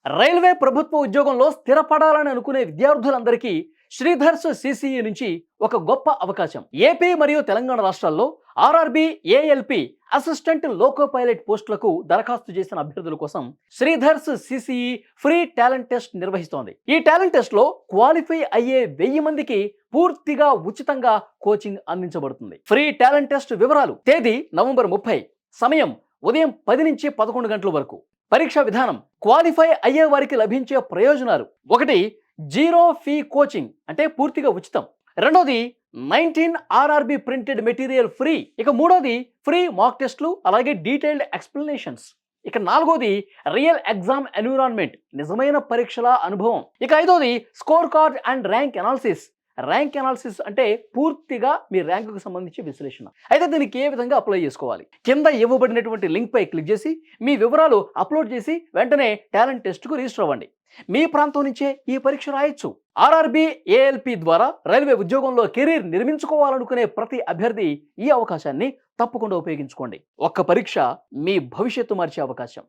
Railway ప్రభుత్వ ఉద్యోగంలో స్థిరపడాలని అనుకునే విద్యార్థులందరికీ శ్రీధర్స్ సిసిఈ నుంచి ఒక గొప్ప అవకాశం. ఏపీ మరియు తెలంగాణ రాష్ట్రాల్లో RRB, ALP assistant loco pilot పోస్టులకు దరఖాస్తు చేసిన అభ్యర్థుల కోసం Sridhar's CCE free talent test నిర్వహిస్తోంది. ఈ టాలెంట్ టెస్ట్ లో క్వాలిఫై అయ్యే 1000 మందికి పూర్తిగా ఉచితంగా కోచింగ్ అందించబడుతుంది. ఫ్రీ టాలెంట్ టెస్ట్ వివరాలు: తేదీ నవంబర్ 30, సమయం ఉదయం 10 నుంచి 11 గంటల వరకు. పరీక్ష విధానం: క్వాలిఫై అయ్యే వారికి లభించే ప్రయోజనాలు: 1, జీరో ఫీ కోచింగ్ అంటే పూర్తిగా ఉచితం. 2, 19 ఆర్ఆర్బి ప్రింటెడ్ మెటీరియల్ ఫ్రీ. ఇక 3, ఫ్రీ మాక్ టెస్ట్లు అలాగే డీటెయిల్డ్ ఎక్స్ప్లెనేషన్స్. ఇక 4, రియల్ ఎగ్జామ్ ఎన్విరాన్మెంట్, నిజమైన పరీక్షల అనుభవం. ఇక 5, score card and rank analysis. Rank analysis అంటే పూర్తిగా మీ ర్యాంకుకు సంబంధించి విశ్లేషణ. అయితే దీనికి ఏ విధంగా అప్లై చేసుకోవాలి? కింద ఇవ్వబడినటువంటి లింక్ పై క్లిక్ చేసి మీ వివరాలు అప్లోడ్ చేసి వెంటనే టాలెంట్ టెస్ట్కు రిజిస్టర్ అవ్వండి. మీ ప్రాంతం నుంచే ఈ పరీక్ష రాయొచ్చు. ఆర్ఆర్బి, ఏఎల్పి ద్వారా రైల్వే ఉద్యోగంలో కెరీర్ నిర్మించుకోవాలనుకునే ప్రతి అభ్యర్థి ఈ అవకాశాన్ని తప్పకుండా ఉపయోగించుకోండి. ఒక్క పరీక్ష మీ భవిష్యత్తు మార్చే అవకాశం.